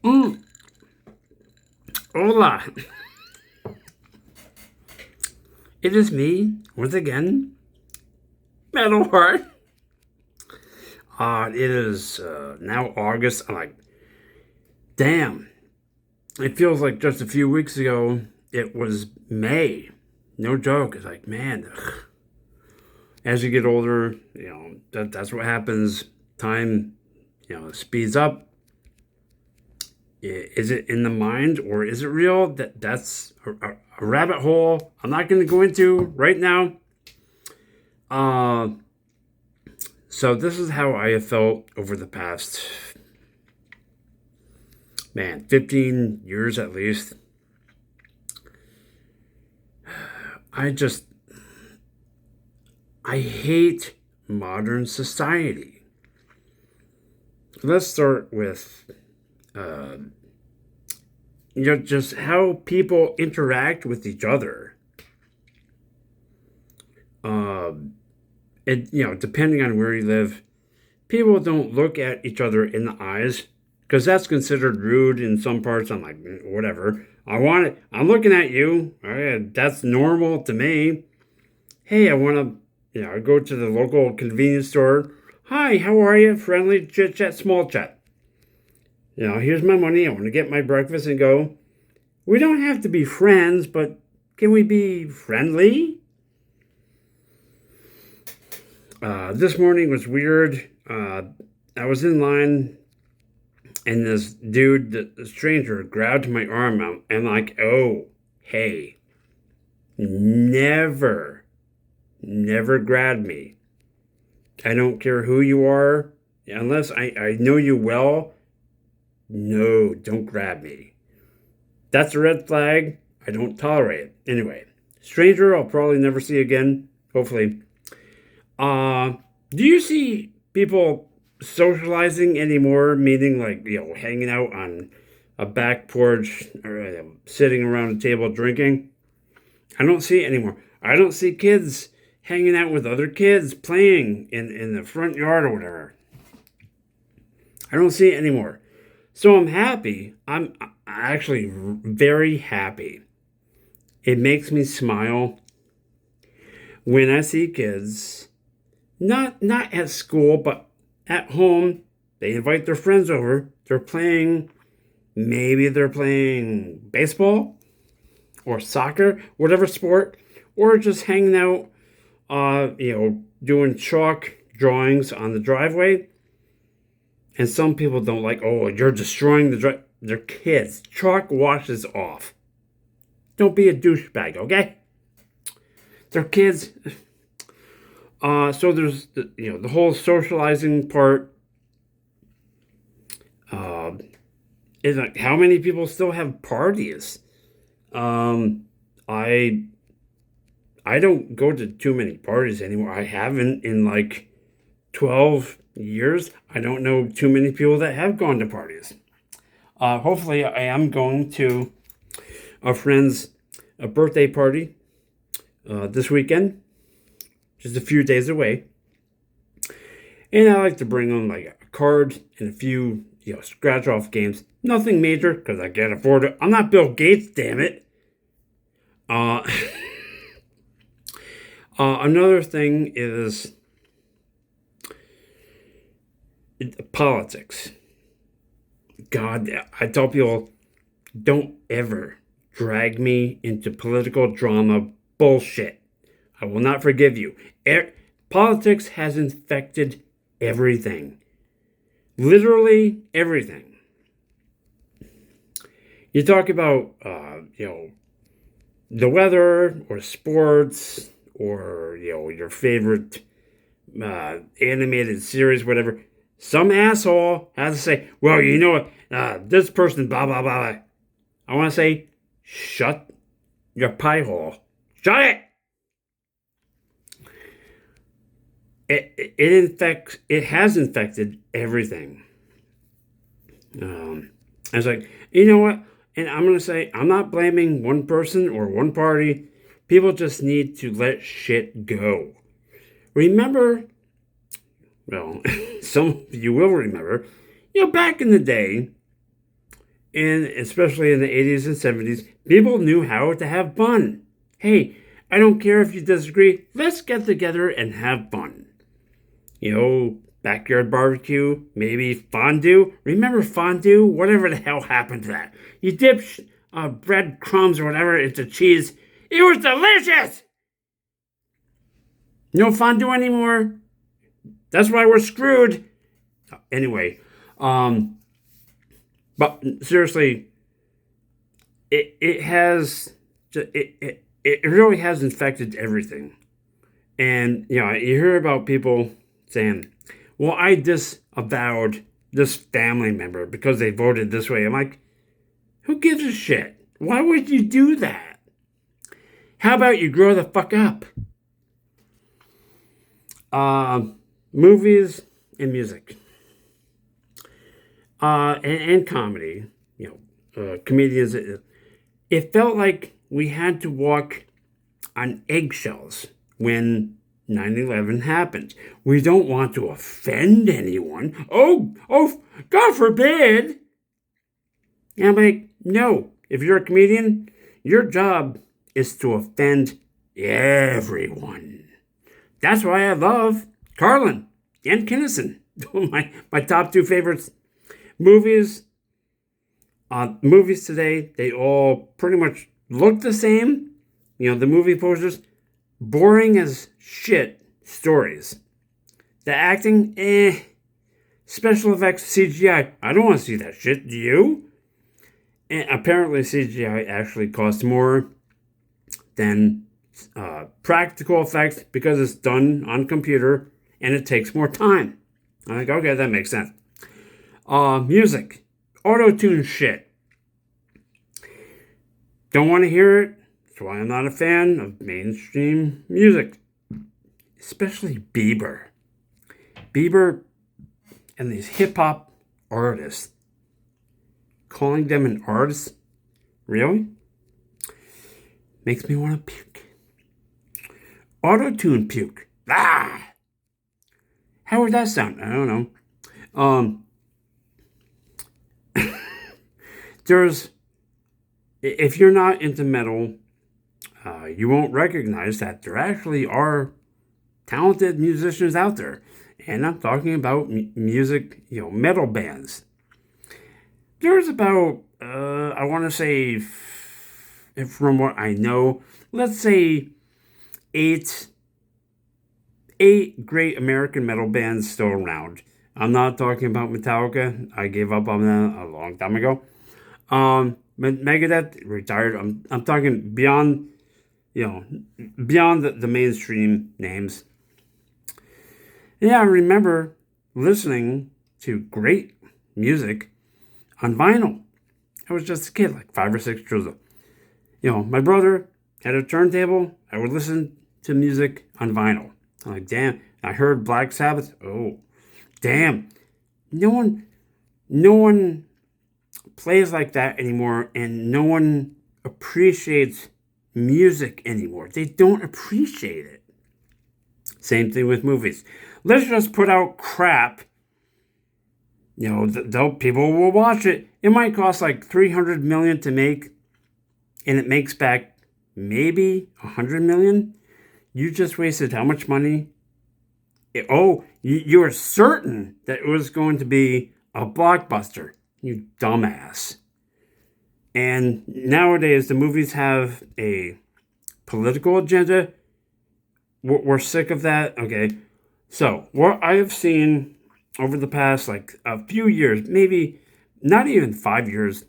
Mm, Hola, it is me once again, Metalheart. It is now August. I'm like, damn. It feels like just a few weeks ago it was May. No joke. It's like, man, ugh. As you get older, that's what happens. Time, speeds up. Is it in the mind or is it real? That's a rabbit hole I'm not going to go into right now. Uh, So this is how I have felt over the past, man, 15 years at least. I just, I hate modern society. Let's start with, uh, just how people interact with each other. Um, Depending on where you live, people don't look at each other in the eyes because that's considered rude in some parts. I'm like, whatever. I want it. I'm looking at you. All right, that's normal to me. Hey, I want to, I go to the local convenience store. Hi, how are you? Friendly chit chat, small chat. Here's my money. I want to get my breakfast and go. We don't have to be friends, but can we be friendly? This morning was weird. I was in line and this dude, the stranger, grabbed my arm out and like, oh, hey, never, never grab me. I don't care who you are, unless I know you well. No, don't grab me. That's a red flag. I don't tolerate it. Anyway, stranger, I'll probably never see again. Hopefully. Uh, do you see people socializing anymore? Meaning, like, hanging out on a back porch or sitting around a table drinking? I don't see it anymore. I don't see kids hanging out with other kids playing in the front yard or whatever. I don't see it anymore. So I'm happy. I'm actually very happy. It makes me smile when I see kids, not at school, but at home. They invite their friends over. Maybe they're playing baseball or soccer, whatever sport, or just hanging out, doing chalk drawings on the driveway. And some people don't like, oh, you're destroying They're kids. Chalk washes off. Don't be a douchebag, okay? They're kids. So there's the whole socializing part. Is like how many people still have parties? Um, I I don't go to too many parties anymore. I haven't in like 12 years. I don't know too many people that have gone to parties. Hopefully, I am going to a friend's birthday party this weekend, just a few days away. And I like to bring them like a card and a few, scratch off games. Nothing major because I can't afford it. I'm not Bill Gates, damn it. Uh, Another thing is politics. God, I tell people, don't ever drag me into political drama bullshit. I will not forgive you. Politics has infected everything. Literally everything. You talk about, the weather or sports or, your favorite animated series, whatever. Some asshole has to say, well, this person, blah, blah, blah, blah. I want to say, shut your pie hole. Shut it! It has infected everything. I was like, you know what? And I'm going to say, I'm not blaming one person or one party. People just need to let shit go. Remember, well, some of you will remember, back in the day, and especially in the 80s and 70s, people knew how to have fun. Hey, I don't care if you disagree, let's get together and have fun. Backyard barbecue, maybe fondue. Remember fondue? Whatever the hell happened to that? You dip bread crumbs or whatever into cheese. It was delicious! No fondue anymore. That's why we're screwed. Anyway, but seriously, it has it really has infected everything. And you hear about people saying, "Well, I disavowed this family member because they voted this way." I'm like, who gives a shit? Why would you do that? How about you grow the fuck up? Movies and music. And comedy, comedians. It felt like we had to walk on eggshells when 9/11 happened. We don't want to offend anyone. Oh, God forbid. And I'm like, no. If you're a comedian, your job is to offend everyone. That's why I love Carlin and Kinison. my top two favorites. Movies today, they all pretty much look the same. The movie posters, boring as shit stories. The acting, Special effects, CGI, I don't want to see that shit, do you? And apparently CGI actually costs more than practical effects because it's done on computer and it takes more time. I'm like, okay, that makes sense. Music. Auto-tune shit. Don't want to hear it. That's why I'm not a fan of mainstream music. Especially Bieber. Bieber and these hip-hop artists. Calling them an artist? Really? Makes me want to puke. Auto-tune puke. Ah! How would that sound? I don't know. If you're not into metal, you won't recognize that there actually are talented musicians out there. And I'm talking about music, metal bands. There's about, I want to say, from what I know, let's say eight great American metal bands still around. I'm not talking about Metallica. I gave up on them a long time ago. Megadeth retired. I'm talking beyond, beyond the mainstream names. Yeah, I remember listening to great music on vinyl. I was just a kid, like 5 or 6 years old. My brother had a turntable. I would listen to music on vinyl. I'm like, damn. I heard Black Sabbath. Oh, damn. No one plays like that anymore, and no one appreciates music anymore. They don't appreciate it. Same thing with movies. Let's just put out crap. People will watch it. It might cost like $300 million to make, and it makes back maybe $100 million. You just wasted how much money? You were certain that it was going to be a blockbuster. You dumbass. And nowadays, the movies have a political agenda. We're sick of that. Okay. So, what I have seen over the past, like, a few years, maybe not even 5 years,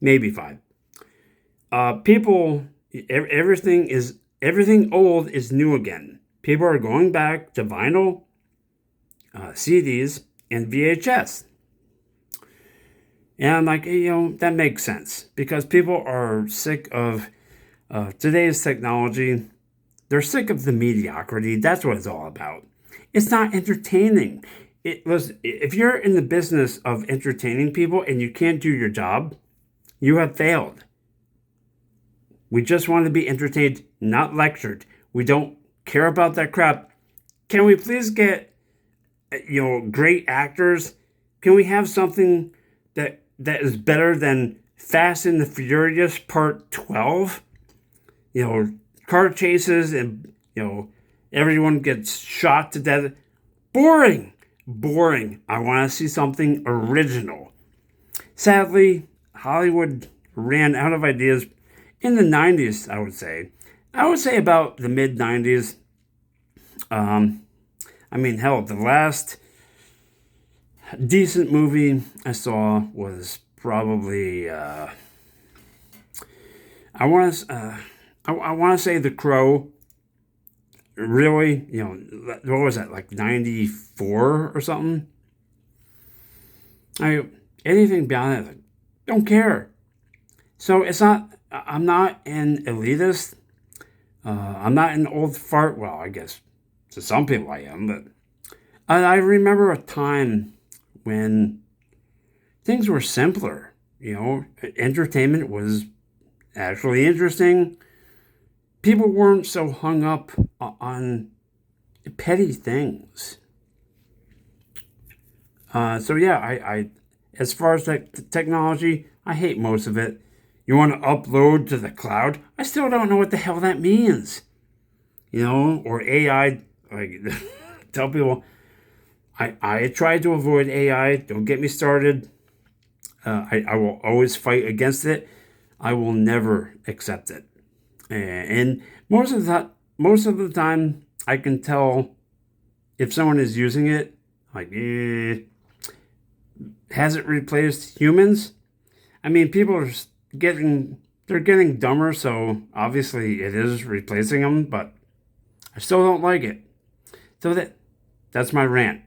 maybe 5. Everything old is new again. People are going back to vinyl, CDs, and VHS. And I'm like, that makes sense because people are sick of today's technology. They're sick of the mediocrity. That's what it's all about. It's not entertaining. If you're in the business of entertaining people and you can't do your job, you have failed. We just want to be entertained, not lectured. We don't care about that crap. Can we please get, great actors? Can we have something that that is better than Fast and the Furious Part 12. You know, car chases and, you know, everyone gets shot to death. Boring. Boring. I want to see something original. Sadly, Hollywood ran out of ideas in the 90s, I would say. I would say about the mid 90s. I mean, hell, the last decent movie I saw was probably I want to say The Crow. Really, you know, what was that, like 94 or something? Anything beyond that, don't care. So it's not. I'm not an elitist. I'm not an old fart. Well, I guess to some people I am, but I remember a time when things were simpler. You know, entertainment was actually interesting. People weren't so hung up on petty things. So yeah, I as far as technology, I hate most of it. You want to upload to the cloud? I still don't know what the hell that means. You know, or AI. Like tell people, I try to avoid AI. Don't get me started. I will always fight against it. I will never accept it. And most of the time, I can tell if someone is using it. Like, has it replaced humans? I mean, people are they're getting dumber, so obviously it is replacing them. But I still don't like it. So that's my rant.